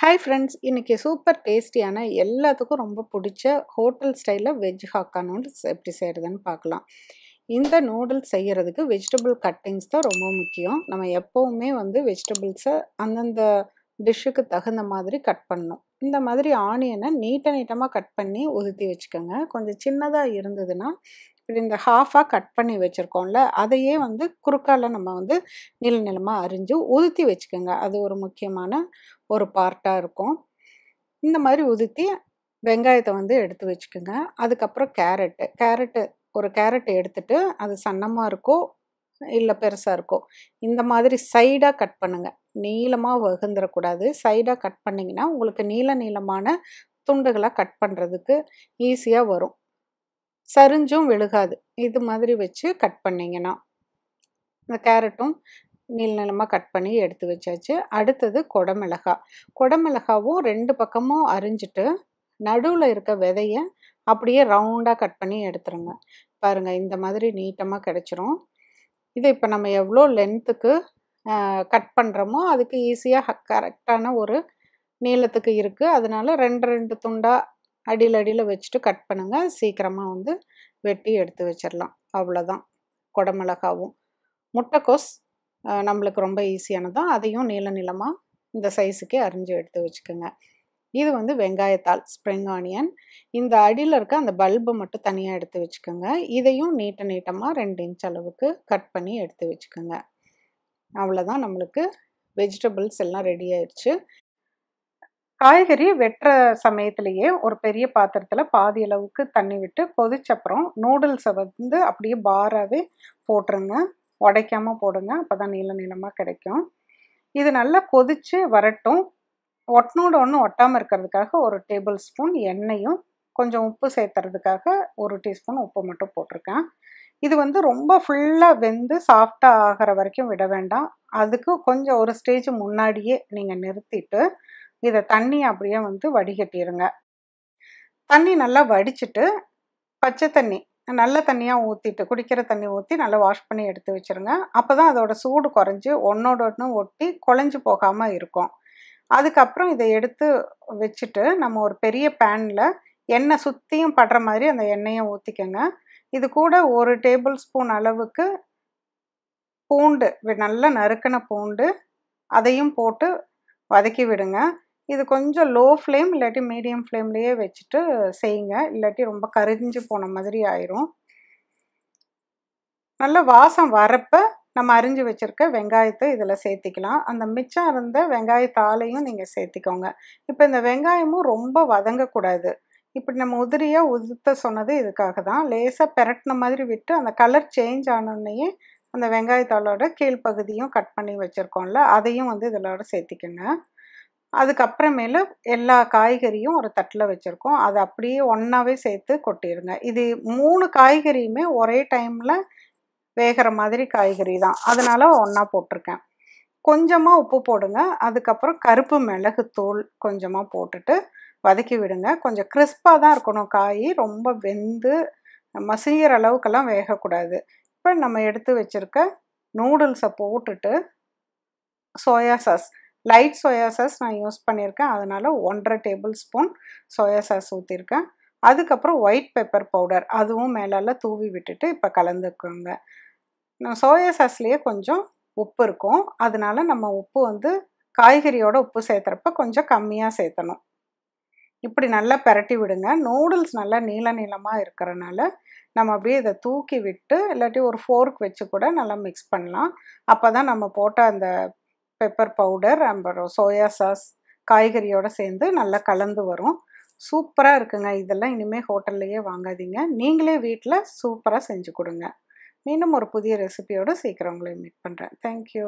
Hi friends, இன்றைக்கி super டேஸ்டியான எல்லாத்துக்கும் ரொம்ப பிடிச்ச ஹோட்டல் ஸ்டைலில் வெஜ் ஹாக்கா நூடுல்ஸ் எப்படி செய்கிறதுன்னு பார்க்கலாம். இந்த நூடுல்ஸ் செய்கிறதுக்கு வெஜிடபிள் கட்டிங்ஸ் தான் ரொம்ப முக்கியம். நம்ம எப்போவுமே வெஜிடபிள்ஸை அந்தந்த டிஷ்ஷுக்கு தகுந்த மாதிரி கட் பண்ணணும். இந்த மாதிரி ஆனியனை நீட்டமாக கட் பண்ணி உதுத்தி வச்சுக்கோங்க. கொஞ்சம் சின்னதாக இருந்ததுன்னா இப்படி இந்த ஹாஃபாக கட் பண்ணி வச்சுருக்கோம்ல, அதையே குறுக்கால நம்ம நீளமாக அரிஞ்சு உதுத்தி வச்சுக்கோங்க. அது ஒரு முக்கியமான ஒரு பார்ட்டாக இருக்கும். இந்த மாதிரி உதுத்தி வெங்காயத்தை எடுத்து வச்சுக்கோங்க. அதுக்கப்புறம் ஒரு கேரட் எடுத்துட்டு அது சன்னமாக இருக்கோ இல்லை பெருசாக இருக்கோ இந்த மாதிரி சைடாக கட் பண்ணுங்கள். நீளமாக வகுந்துடக்கூடாது. சைடாக கட் பண்ணிங்கன்னா உங்களுக்கு நீளமான துண்டுகளாக கட் பண்ணுறதுக்கு ஈஸியாக வரும். சரிஞ்சும் விழுகாது. இது மாதிரி வச்சு கட் பண்ணிங்கன்னா இந்த கேரட்டும் நீளமாக கட் பண்ணி எடுத்து வச்சாச்சு. அடுத்தது குடமிளகாவும் 2 பக்கமும் அரிஞ்சிட்டு நடுவில் இருக்க விதையை அப்படியே ரவுண்டாக கட் பண்ணி எடுத்துருங்க. பாருங்கள், இந்த மாதிரி நீட்டமாக கிடச்சிரும். இதை இப்போ நம்ம எவ்வளோ லென்த்துக்கு கட் பண்ணுறோமோ அதுக்கு ஈஸியாக கரெக்டான ஒரு நீளத்துக்கு இருக்குது. அதனால 2 துண்டாக அடியில் வச்சுட்டு கட் பண்ணுங்கள். சீக்கிரமாக வெட்டி எடுத்து வச்சிடலாம். அவ்வளோதான். குடமிளகாவும் முட்டைக்கோஸ் நம்மளுக்கு ரொம்ப ஈஸியானதான். அதையும் நீளமாக இந்த சைஸுக்கே அரிஞ்சு எடுத்து வச்சுக்கோங்க. இது வெங்காயத்தாள், ஸ்ப்ரிங் ஆனியன். இந்த அடியில் இருக்க அந்த பல்பை மட்டும் தனியாக எடுத்து வச்சுக்கோங்க. இதையும் நீட்டமாக 2 இன்ச் அளவுக்கு கட் பண்ணி எடுத்து வச்சுக்கோங்க. அவ்வளோதான், நம்மளுக்கு வெஜிடபிள்ஸ் எல்லாம் ரெடி ஆயிடுச்சு. காய்கறி வெட்டுற சமயத்துலேயே ஒரு பெரிய பாத்திரத்தில் பாதி அளவுக்கு தண்ணி விட்டு கொதிச்சப்புறம் நூடுல்ஸை அப்படியே பாராகவே போட்டுருங்க. உடைக்காமல் போடுங்க. அப்போ தான் நீளமாக கிடைக்கும். இது நல்லா கொதித்து வரட்டும். ஒன்னோட ஒன்று ஒட்டாமல் இருக்கிறதுக்காக 1 டேபிள் ஸ்பூன் எண்ணெயும் கொஞ்சம் உப்பு சேர்த்துறதுக்காக 1 டீஸ்பூன் உப்பு மட்டும் போட்டிருக்கேன். இது ரொம்ப ஃபுல்லாக வெந்து சாஃப்டாக ஆகிற வரைக்கும் விட வேண்டாம். அதுக்கு கொஞ்சம் ஒரு ஸ்டேஜ் முன்னாடியே நீங்கள் நிறுத்திட்டு இதை தண்ணி அப்படியே வடிகட்டிடுங்க. தண்ணி நல்லா வடிச்சிட்டு பச்சை தண்ணி நல்ல தண்ணியாக ஊற்றிட்டு குடிக்கிற தண்ணி ஊற்றி நல்லா வாஷ் பண்ணி எடுத்து வச்சுருங்க. அப்போ தான் அதோட சூடு குறைஞ்சி ஒன்றோட ஒன்று ஒட்டி குழஞ்சி போகாமல் இருக்கும். அதுக்கப்புறம் இதை எடுத்து வச்சுட்டு நம்ம ஒரு பெரிய பேனில் எண்ணெய் சுற்றியும் படுற மாதிரி அந்த எண்ணெயை ஊற்றிக்கோங்க. இது கூட 1 டேபிள் ஸ்பூன் அளவுக்கு பூண்டு, நல்லா நறுக்கின பூண்டு, அதையும் போட்டு வதக்கி விடுங்க. இது கொஞ்சம் லோ ஃப்ளேம் இல்லாட்டி மீடியம் ஃப்ளேம்லேயே வச்சுட்டு செய்யுங்க. இல்லாட்டி ரொம்ப கரிஞ்சு போன மாதிரி ஆயிரும். நல்ல வாசம் வரப்போ நம்ம அரிஞ்சு வச்சுருக்க வெங்காயத்தை இதில் சேர்த்திக்கலாம். அந்த மிச்சம் இருந்த வெங்காயத்தாலையும் நீங்கள் சேர்த்திக்கோங்க. இப்போ இந்த வெங்காயமும் ரொம்ப வதங்கக்கூடாது. இப்படி நம்ம உதிரியாக உதுத்த சொன்னது இதுக்காக தான். லேசாக பெரட்டின மாதிரி விட்டு அந்த கலர் சேஞ்ச் ஆனோடனேயே அந்த வெங்காயத்தாளோட கீழ்ப்பகுதியும் கட் பண்ணி வச்சுருக்கோம்ல, அதையும் இதோட சேர்த்திக்கோங்க. அதுக்கப்புறமேல எல்லா காய்கறியும் ஒரு தட்டில் வச்சுருக்கோம். அதை அப்படியே ஒன்றாவே சேர்த்து கொட்டிடுங்க. இது 3 காய்கறியுமே ஒரே டைமில் வேகிற மாதிரி காய்கறி தான், அதனால் ஒன்றா போட்டிருக்கேன். கொஞ்சமாக உப்பு போடுங்க. அதுக்கப்புறம் கருப்பு மிளகுத்தூள் கொஞ்சமாக போட்டுட்டு வதக்கி விடுங்க. கொஞ்சம் கிறிஸ்பாக தான் இருக்கணும் காய், ரொம்ப வெந்து மசிகிற அளவுக்கெல்லாம் வேகக்கூடாது. இப்போ நம்ம எடுத்து வச்சுருக்க நூடுல்ஸை போட்டுட்டு soya sauce, light soya sauce நான் யூஸ் பண்ணியிருக்கேன். அதனால் 1.5 டேபிள் ஸ்பூன் சோயா சாஸ் ஊற்றிருக்கேன். அதுக்கப்புறம் ஒயிட் பெப்பர் பவுடர் அதுவும் மேலால் தூவி விட்டுட்டு இப்போ கலந்துக்கோங்க. சோயா சாஸ்லேயே கொஞ்சம் உப்பு இருக்கும். அதனால நம்ம உப்பு காய்கறியோட உப்பு சேர்த்துறப்ப கொஞ்சம் கம்மியாக சேர்த்தணும். இப்படி நல்லா பெரட்டி விடுங்க. நூடுல்ஸ் நல்லா நீளமாக இருக்கிறனால நம்ம அப்படியே இதை தூக்கி விட்டு இல்லாட்டி ஒரு ஃபோர்க் வச்சு கூட நல்லா மிக்ஸ் பண்ணலாம். அப்போ தான் நம்ம போட்ட அந்த பெப்பர் பவுடர் அப்புறம் சோயா சாஸ் காய்கறியோடு சேர்ந்து நல்லா கலந்து வரும். சூப்பராக இருக்குங்க. இதெல்லாம் இனிமேல் ஹோட்டல்லையே வாங்காதீங்க. நீங்களே வீட்டில் சூப்பராக செஞ்சு கொடுங்க. மீண்டும் ஒரு புதிய ரெசிபியோடு சீக்கிரம் உங்களை மீட் பண்ணுறேன். தேங்க்யூ.